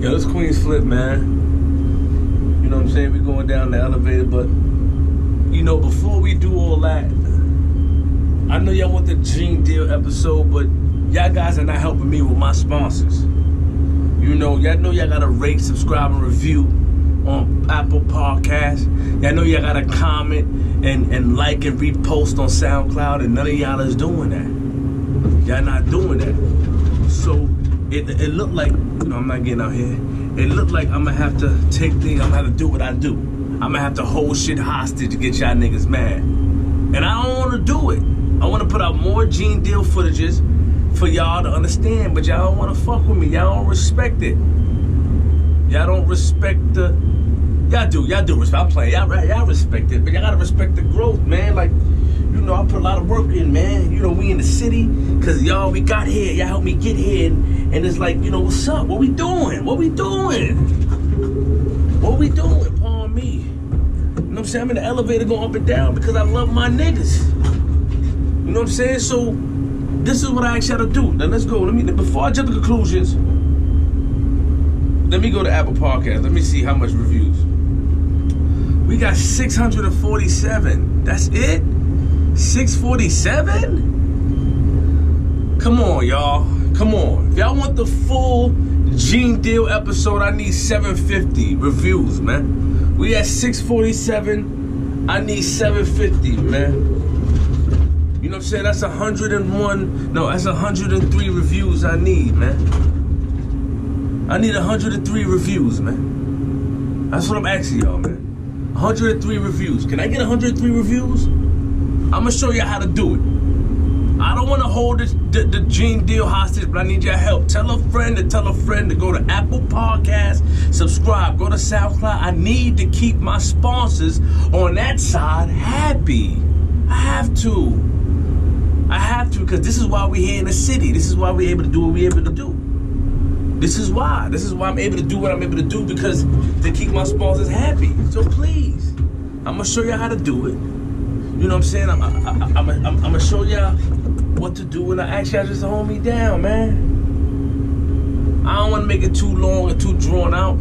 Yo, this Queens Flip, man. You know what I'm saying? We going down the elevator, but you know, before we do all that, I know y'all want the Gene Deal episode, but y'all guys are not helping me with my sponsors. You know y'all gotta rate, subscribe, and review on Apple Podcasts. Y'all know y'all gotta comment and like and repost on SoundCloud, and none of y'all is doing that. Y'all not doing that. So it looked like, you know, I'm not getting out here. It looked like I'm gonna have to take things, I'm gonna have to do what I do. I'm gonna have to hold shit hostage to get y'all niggas mad. And I don't wanna do it. I wanna put out more Gene Deal footages for y'all to understand, but y'all don't wanna fuck with me. Y'all don't respect it. Y'all don't respect the, y'all do respect, I'm playing, y'all respect it, but y'all gotta respect the growth, man. Like, you know, I put a lot of work in, man. You know, we in the city, cause y'all, we got here, y'all helped me get here, and it's like, you know, what's up? What we doing? What we doing? What we doing? Pardon me. You know what I'm saying? I'm in the elevator going up and down because I love my niggas. You know what I'm saying? So, this is what I asked y'all to do. Now let's go. Before I jump to conclusions, let me go to Apple Podcasts. Let me see how much reviews. We got 647. That's it? 647? Come on, y'all. Come on. If y'all want the full Gene Deal episode, I need 750 reviews, man. We at 647. I need 750, man. You know what I'm saying? That's 101. No, that's 103 reviews I need, man. I need 103 reviews, man. That's what I'm asking y'all, man. 103 reviews. Can I get 103 reviews? I'm gonna show you how to do it. I don't want to hold the Gene Deal hostage, but I need your help. Tell a friend to go to Apple Podcasts, subscribe, go to SoundCloud. I need to keep my sponsors on that side happy. I have to, because this is why we're here in the city. This is why we're able to do what we're able to do. This is why I'm able to do what I'm able to do, because to keep my sponsors happy. So please, I'm gonna show you how to do it. You know what I'm saying? I'm gonna show y'all what to do, and I ask y'all just to hold me down, man. I don't want to make it too long or too drawn out.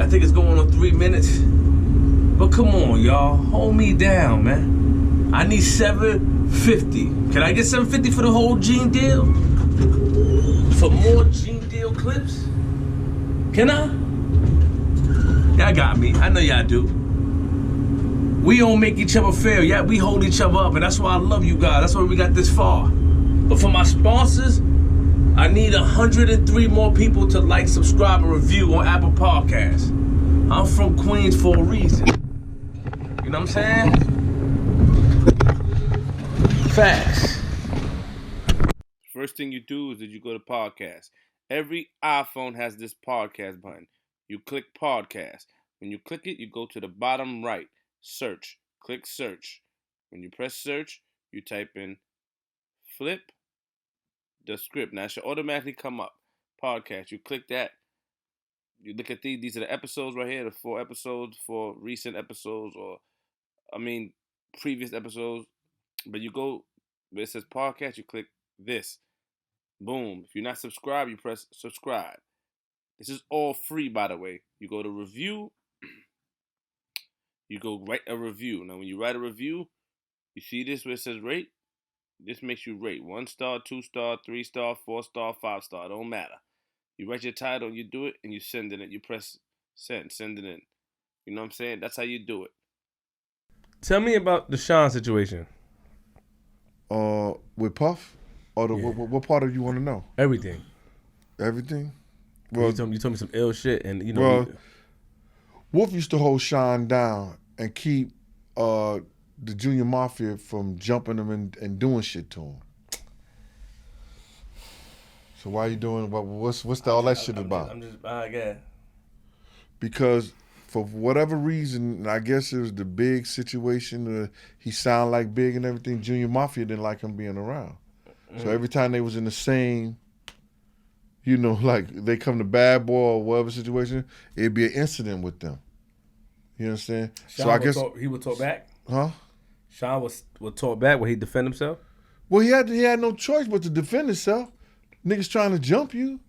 I think it's going on 3 minutes. But come on, y'all, hold me down, man. I need 750. Can I get 750 for the whole Gene Deal? For more Gene Deal clips? Can I? Y'all got me. I know y'all do. We don't make each other fail. Yeah, we hold each other up, and that's why I love you guys. That's why we got this far. But for my sponsors, I need 103 more people to like, subscribe, and review on Apple Podcasts. I'm from Queens for a reason. You know what I'm saying? Facts. First thing you do is that you go to podcast. Every iPhone has this podcast button. You click podcast. When you click it, you go to the bottom right. Search. Click search. When you press search, you type in Flip the Script. Now it should automatically come up. Podcast. You click that. You look at these. These are the episodes right here. The 4 episodes for recent episodes, previous episodes. But you go where it says podcast, you click this. Boom. If you're not subscribed, you press subscribe. This is all free, by the way. You go to review. You go write a review. Now, when you write a review, you see this where it says rate? This makes you rate 1 star, 2 star, 3 star, 4 star, 5 star. It don't matter. You write your title, you do it, and you send it in. You press send it in. You know what I'm saying? That's how you do it. Tell me about the Shyne situation. With Puff? Or what part of you want to know? Everything. Everything? Well, you told me some ill shit, and you know. Well, Wolf used to hold Shyne down and keep the Junior Mafia from jumping him and doing shit to him. So why are you doing? What's all that shit about? I guess. Because for whatever reason, I guess it was the Big situation. He sounded like Big and everything. Junior Mafia didn't like him being around. Mm-hmm. So every time they was in the same, you know, like they come to Bad Boy or whatever situation, it'd be an incident with them. You understand? Shyne so I guess he would talk back. Huh? Shyne would talk back. Would he defend himself? Well, he had no choice but to defend himself. Niggas trying to jump you.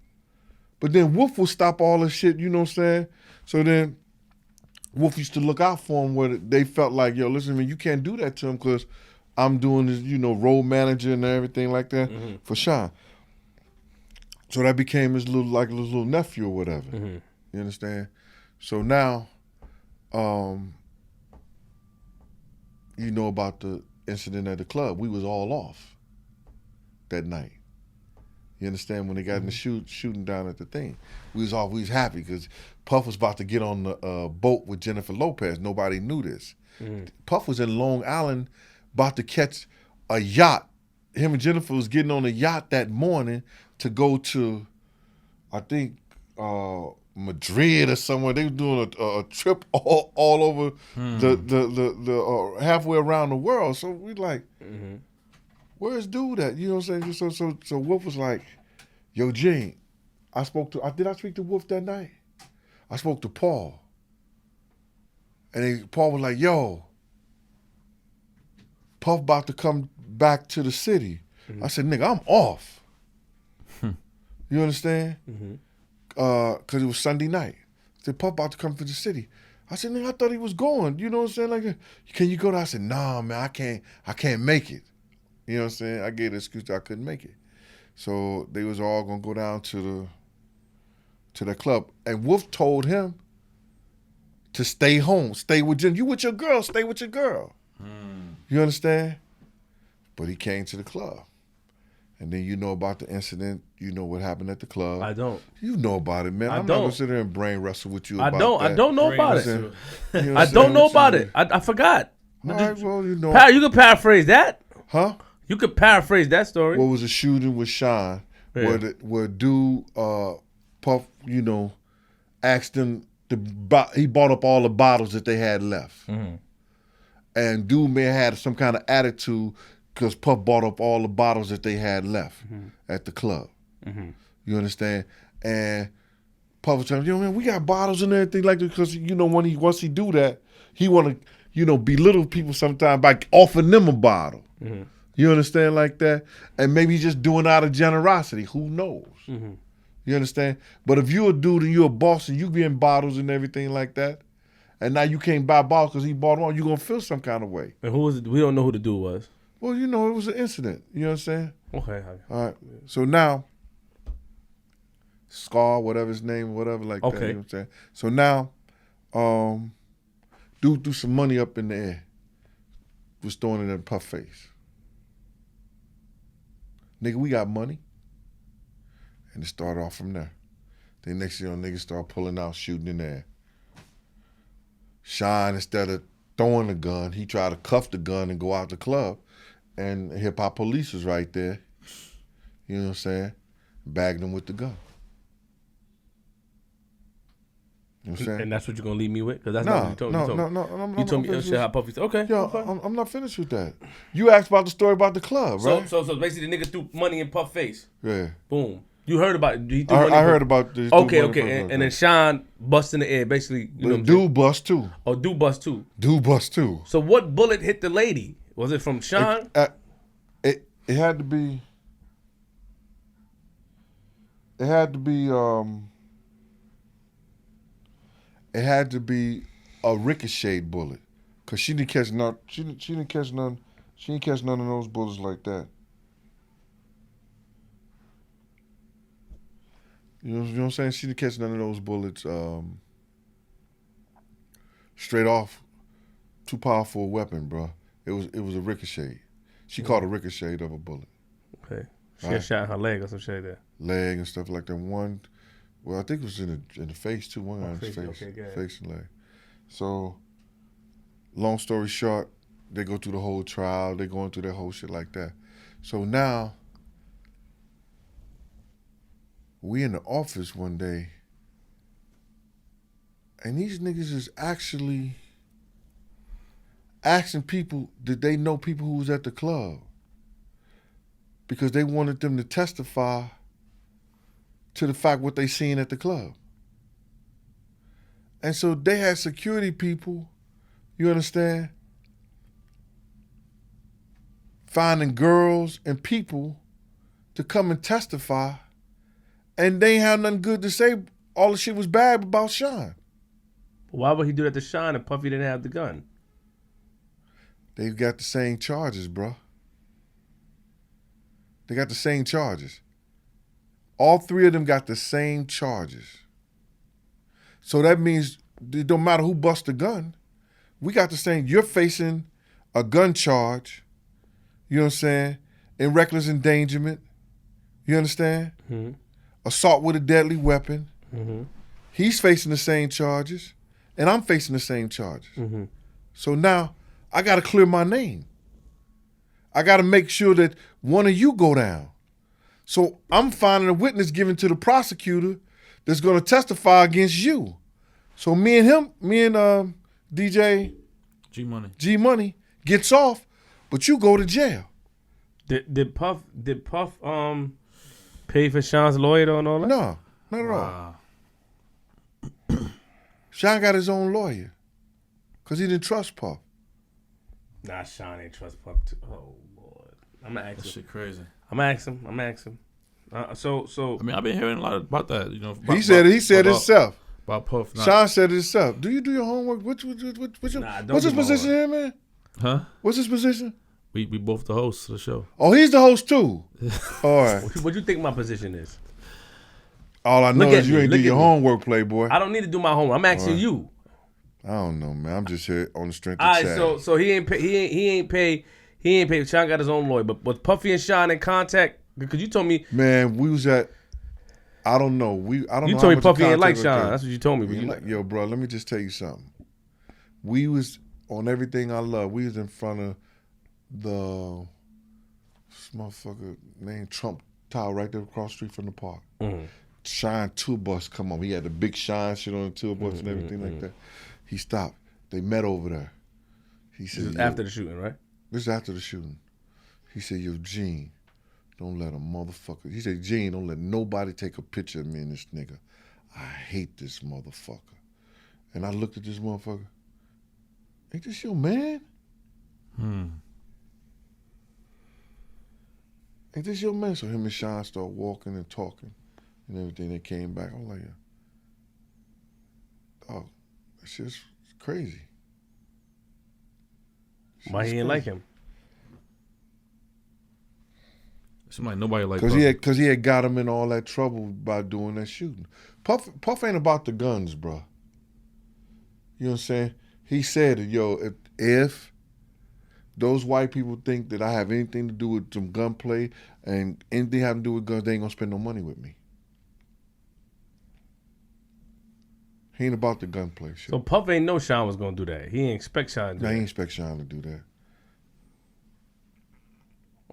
But then Wolf would stop all the shit, you know what I'm saying? So then Wolf used to look out for him where they felt like, yo, listen, man, you can't do that to him because I'm doing this, road manager and everything like that for Shyne. So that became his little nephew or whatever. You understand? So now, you know about the incident at the club. We was all off that night. You understand? When they got in the shooting down at the thing, we was off. We was happy because Puff was about to get on the boat with Jennifer Lopez. Nobody knew this. Puff was in Long Island about to catch a yacht. Him and Jennifer was getting on a yacht that morning to go to, I think, Madrid or somewhere. They were doing a trip all over the halfway around the world. So we like, where's dude at? You know what I'm saying? So Wolf was like, yo, Gene, did I speak to Wolf that night? I spoke to Paul. And Paul was like, yo, Puff about to come back to the city. I said, nigga, I'm off. You understand? Because it was Sunday night. I said, Puff about to come to the city. I said, nigga, I thought he was going. You know what I'm saying? Like, can you go there? I said, nah, man, I can't make it. You know what I'm saying? I gave the excuse that I couldn't make it. So they was all gonna go down to the club. And Wolf told him to stay home, stay with Jen. You with your girl, stay with your girl. You understand? But he came to the club. And then you know about the incident. You know what happened at the club. I don't. You know about it, man. I'm not gonna sit there and brain wrestle with you about that. I don't know about it. You know I don't know about it. I forgot. All right, well, you know. You can paraphrase that. Huh? You could paraphrase that story. What was a shooting with Shyne, where dude Puff, asked him he bought up all the bottles that they had left. And dude may have had some kind of attitude because Puff bought up all the bottles that they had left at the club. You understand? And Puff was telling him, man, we got bottles and everything like that because, once he do that, he want to, belittle people sometimes by offering them a bottle. You understand like that? And maybe he's just doing out of generosity. Who knows? You understand? But if you're a dude and you're a boss and you getting bottles and everything like that, and now you can't buy bottles because he bought them all, you're going to feel some kind of way. And who was it? We don't know who the dude was. Well, it was an incident. You know what I'm saying? Okay. All right. So now, Scar, whatever his name, whatever like that. You know what I'm saying? So now, dude threw some money up in the air. Was throwing it in Puff's face. Nigga, we got money. And it started off from there. Then next thing you know, niggas start pulling out, shooting in the air. Shyne, instead of throwing the gun, he tried to cuff the gun and go out the club. And hip hop police was right there. You know what I'm saying? Bagged him with the gun. You know what I'm saying? And that's what you're gonna leave me with? Because that's not what you told me. No. You told me how Puffy's. Okay. Yo, I'm not finished with that. You asked about the story about the club, right? So basically, the nigga threw money in Puff's face. Yeah. Boom. You heard about it? I heard about this. Okay. And then Shyne bust in the air, basically. Dude bust too. Oh, dude bust too. Dude bust too. So what bullet hit the lady? Was it from Shyne? It had to be. It had to be. It had to be a ricocheted bullet, cause she didn't catch none. She didn't catch none. She didn't catch none of those bullets like that. You know what I'm saying? She didn't catch none of those bullets straight off. Too powerful a weapon, bro. It was a ricochet. She caught a ricochet of a bullet. Okay. She had shot her leg or some shit there. Leg and stuff like that. One, well, I think it was in the face too. One guy in the face, okay, face and leg. So, long story short, they go through the whole trial. They going through that whole shit like that. So now, we in the office one day, and these niggas is actually asking people, did they know people who was at the club? Because they wanted them to testify to the fact what they seen at the club. And so they had security people, you understand, finding girls and people to come and testify and they ain't have nothing good to say. All the shit was bad about Shyne. Why would he do that to Shyne if Puffy didn't have the gun? They've got the same charges, bro. They got the same charges. All three of them got the same charges. So that means it don't matter who busts the gun. We got the same. You're facing a gun charge, you know what I'm saying, in reckless endangerment, you understand? Mm-hmm. Assault with a deadly weapon. Mm-hmm. He's facing the same charges, and I'm facing the same charges. Mm-hmm. So now I got to clear my name. I got to make sure that one of you go down. So I'm finding a witness given to the prosecutor that's going to testify against you. So me and DJ G Money gets off, but you go to jail. Did Puff pay for Shyne's lawyer though and all that? No, not at all. Shyne got his own lawyer because he didn't trust Puff. Nah, Shyne ain't trust Puff too. Oh Lord, I'm gonna ask him. That shit crazy. I'm gonna ask him. So I mean, I've been hearing a lot about that. You know, He said it himself. About Puff. Shyne said it himself. Do you do your homework? What's his position here, man? Huh? What's his position? We both the hosts of the show. Oh, he's the host too. All right. what you think my position is? All I know Look at is you me, ain't look do your at me. homework, Playboy. I don't need to do my homework. I'm asking you. I don't know, man. I'm just here on the strength of All right, chat. so he ain't pay. Shyne got his own lawyer, but was Puffy and Shyne in contact? Because you told me. Man, we was at. I don't know. I don't know. You how told me much Puffy ain't like contact was Shyne. there. That's what you told me. But you know. Yo, bro, let me just tell you something. We was on Everything I Love. We was in front of the this motherfucker named Trump Tower right there across the street from the park. Mm-hmm. Shyne tour bus come on. He had the big Shyne shit on the tour bus and everything like that. He stopped. They met over there. He said, This is after the shooting, right? This is after the shooting. He said, yo, Gene, don't let a motherfucker. He said, Gene, don't let nobody take a picture of me and this nigga. I hate this motherfucker. And I looked at this motherfucker. Ain't this your man? Ain't this your man? So him and Shyne start walking and talking and everything. They came back. I'm like, oh, that shit's crazy. Why he ain't like him? Seems like nobody like Because he had got him in all that trouble by doing that shooting. Puff ain't about the guns, bro. You know what I'm saying? He said, yo, if those white people think that I have anything to do with some gunplay and anything having to do with guns, they ain't gonna spend no money with me. He ain't about the gunplay shit. So Puff ain't know Shyne was gonna do that. He ain't expect Shyne to do No, that. he ain't expect Shyne to do that.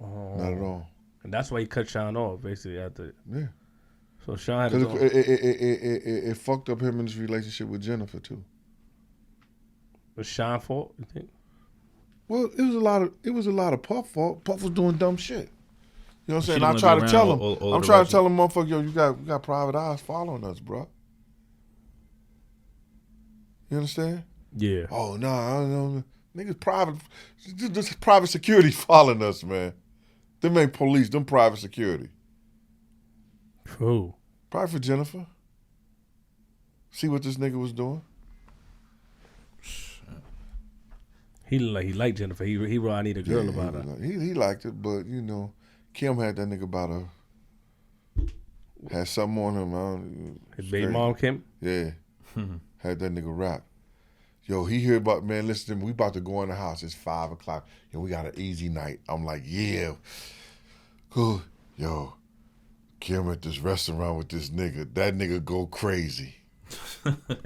Not at all. And that's why he cut Shyne off, basically, after. Yeah. So Shyne had his own. It fucked up him in his relationship with Jennifer too. Was Shyne's fault, you think? Well, it was a lot of Puff fault. Puff was doing dumb shit. You know what I'm saying? She I wanna try be to around tell him. all I'm the trying rest to tell him, motherfucker, yo, you got private eyes following us, bro. You understand? Yeah. Oh no, I don't know. Niggas private, just private security following us, man. Them ain't police. Them private security. Who? Probably for Jennifer. See what this nigga was doing. He liked Jennifer. He wrote I Need a Girl about her. He liked it, but you know, Kim had that nigga about her. Had something on him. His baby mom, Kim? Yeah. Had that nigga rap. Yo, he hear about, man, listen, we about to go in the house. It's 5 o'clock. Yo, we got an easy night. I'm like, yeah. Cool. Yo, Kim at this restaurant with this nigga. That nigga go crazy.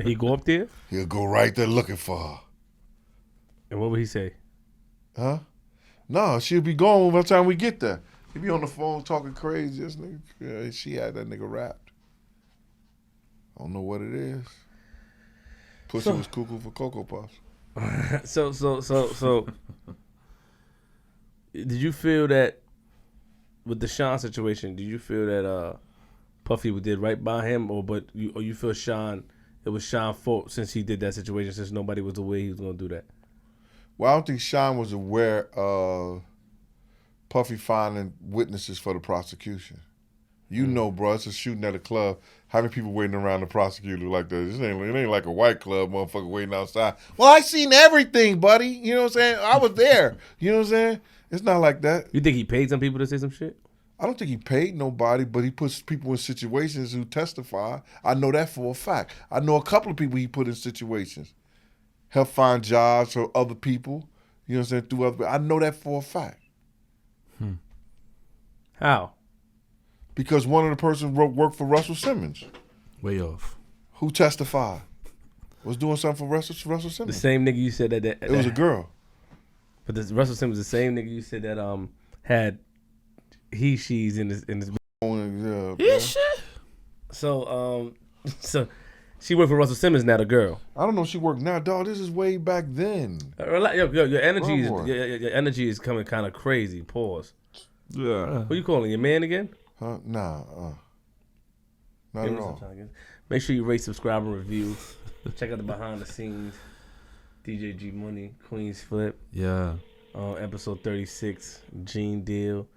He go up there? He'll go right there looking for her. And what would he say? Huh? No, she'll be gone by the time we get there. He be on the phone talking crazy. This nigga, yeah, she had that nigga rapped. I don't know what it is. Pussy was cuckoo for Cocoa Puffs. So did you feel that with the Shyne situation, did you feel that Puffy did right by him, or you feel it was Shyne's fault since he did that situation, since nobody was aware he was gonna do that? Well, I don't think Shyne was aware of Puffy finding witnesses for the prosecution. You know, bro, it's a shooting at a club. How many people waiting around the prosecutor like that? It ain't like a white club motherfucker waiting outside. Well, I seen everything, buddy. You know what I'm saying? I was there. You know what I'm saying? It's not like that. You think he paid some people to say some shit? I don't think he paid nobody, but he puts people in situations who testify. I know that for a fact. I know a couple of people he put in situations. Help find jobs for other people. You know what I'm saying? Through other people. I know that for a fact. How? Because one of the persons worked for Russell Simmons. Way off. Who testified? Was doing something for Russell Simmons. The same nigga you said that It was a girl. But this Russell Simmons, the same nigga you said that had she's in his. Yeah, shit. So so she worked for Russell Simmons now. The girl. I don't know if she worked now, dog. This is way back then. Your energy Bro, your energy is coming kind of crazy. Pause. Yeah. What you calling your man again? Huh? Nah. Not at all. Make sure you rate, subscribe, and review. Check out the behind the scenes. DJ G Money, Queens Flip. Yeah. Episode 36, Gene Deal.